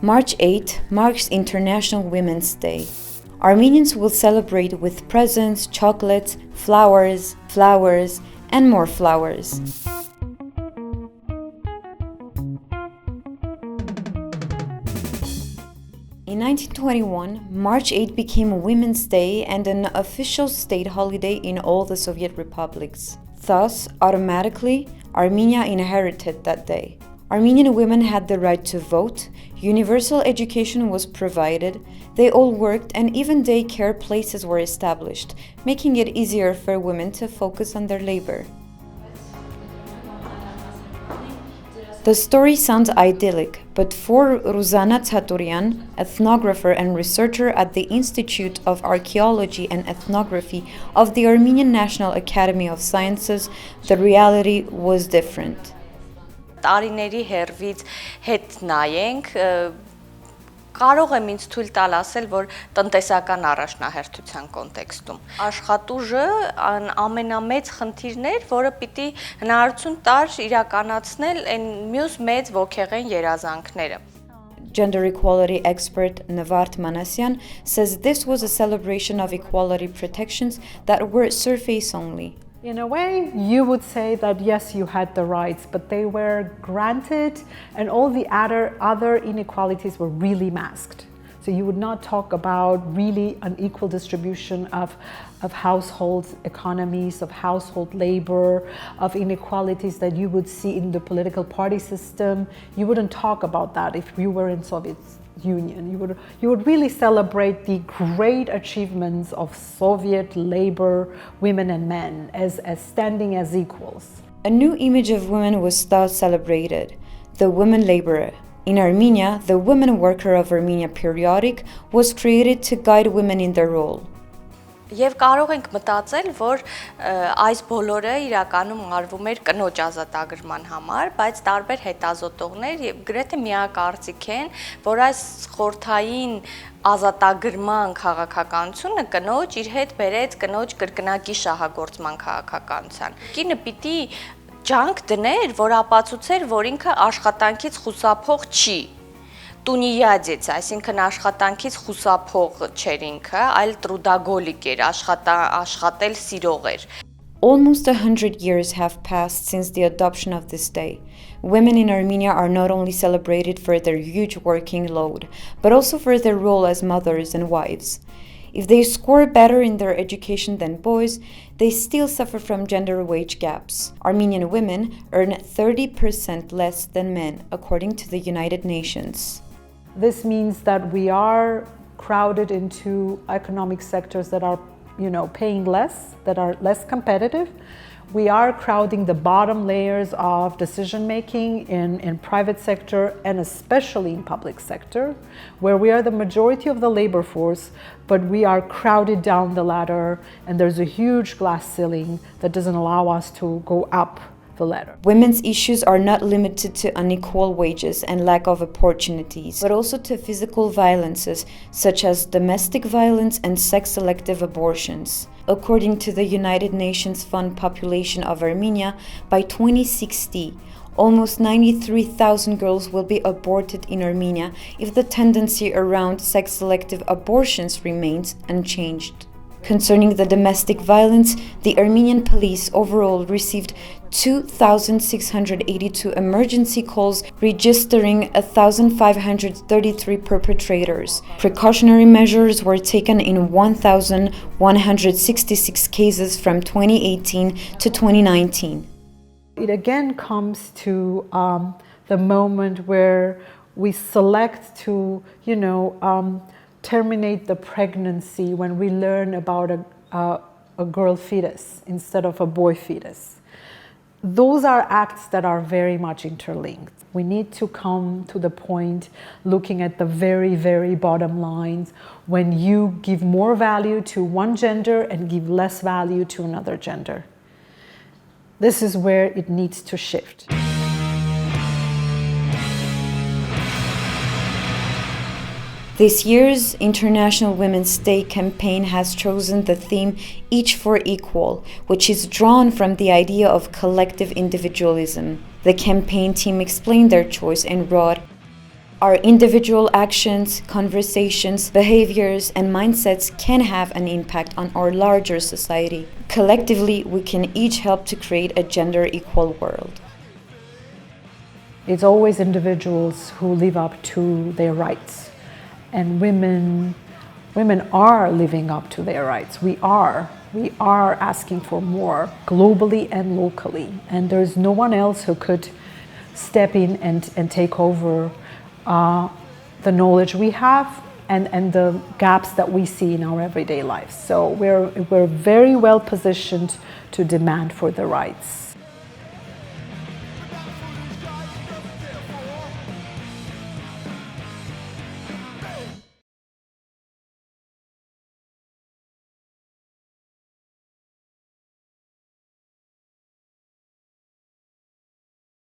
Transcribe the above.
March 8 marks International Women's Day. Armenians will celebrate with presents, chocolates, flowers, and more flowers. In 1921, March 8 became Women's Day and an official state holiday in all the Soviet republics. Thus, automatically, Armenia inherited that day. Armenian women had the right to vote, universal education was provided, they all worked, and even daycare places were established, making it easier for women to focus on their labor. The story sounds idyllic, but for Ruzana Tsaturyan, ethnographer and researcher at the Institute of Archaeology and Ethnography of the Armenian National Academy of Sciences, the reality was different. Տարիների հերվից հետ նայենք, կարող եմ ինձ թույլ տալ ասել, որ տնտեսական առաջնահերթության կոնտեքստում աշխատուժը ամենամեծ խնդիրն էր, որը պիտի հնարավորություն տար իրականացնել այն մյուս մեծ ոգեղեն երազանքները. Gender equality expert Vardan Petrosyan says this was a celebration of equality protections that were surface only. In a way, you would say that yes, you had the rights, but they were granted and all the other inequalities were really masked. So you would not talk about really unequal distribution of household economies, of household labor, of inequalities that you would see in the political party system. You wouldn't talk about that if you were in Soviet Union. You would really celebrate the great achievements of Soviet labor, women and men as standing as equals. A new image of women was thus celebrated, the woman laborer. In Armenia, the Women Worker of Armenia periodic was created to guide women in their role. Եվ կարող ենք մտածել, որ այս բոլորը իրականում արվում էր կնոջ ազատագրման համար, բայց տարբեր հետազոտողներ եւ գրեթե միակարծիք են, որ այս խորթային ազատագրման քաղաքականությունը կնոջ իր հետ բերեց кնոջ կրկնակի շահագործման քաղաքականության։ Կինը պիտի ջանք դներ, որ ապացուցեր, որ ինքը աշխատանքից խուսափող չի։ Տունիյադեց, այսինքն աշխատանքից խուսափող չէր ինքը, այլ տրուդագոլիկ էր, աշխատել սիրող էր։ Almost 100 years have passed since the adoption of this day. Women in Armenia are not only celebrated for their huge working load, but also for their role as mothers and wives. If they score better in their education than boys, they still suffer from gender wage gaps. Armenian women earn 30% less than men, according to the United Nations. This means that we are crowded into economic sectors that are, paying less, that are less competitive. We are crowding the bottom layers of decision making in private sector and especially in public sector, where we are the majority of the labor force, but we are crowded down the ladder and there's a huge glass ceiling that doesn't allow us to go up the ladder. Women's issues are not limited to unequal wages and lack of opportunities, but also to physical violences such as domestic violence and sex-selective abortions. According to the United Nations Fund population of Armenia, by 2060, almost 93,000 girls will be aborted in Armenia if the tendency around sex-selective abortions remains unchanged. Concerning the domestic violence, the Armenian police overall received 2,682 emergency calls, registering 1,533 perpetrators. Precautionary measures were taken in 1,166 cases from 2018 to 2019. It again comes to the moment where we select to, terminate the pregnancy when we learn about a girl fetus instead of a boy fetus. Those are acts that are very much interlinked. We need to come to the point looking at the very, very bottom lines when you give more value to one gender and give less value to another gender. This is where it needs to shift. This year's International Women's Day campaign has chosen the theme Each for Equal, which is drawn from the idea of collective individualism. The campaign team explained their choice and wrote, Our individual actions, conversations, behaviors, and mindsets can have an impact on our larger society. Collectively, we can each help to create a gender-equal world. It's always individuals who live up to their rights, and women are living up to their rights. We are asking for more globally and locally, and there's no one else who could step in and take over the knowledge we have and the gaps that we see in our everyday lives. So we're very well positioned to demand for the rights.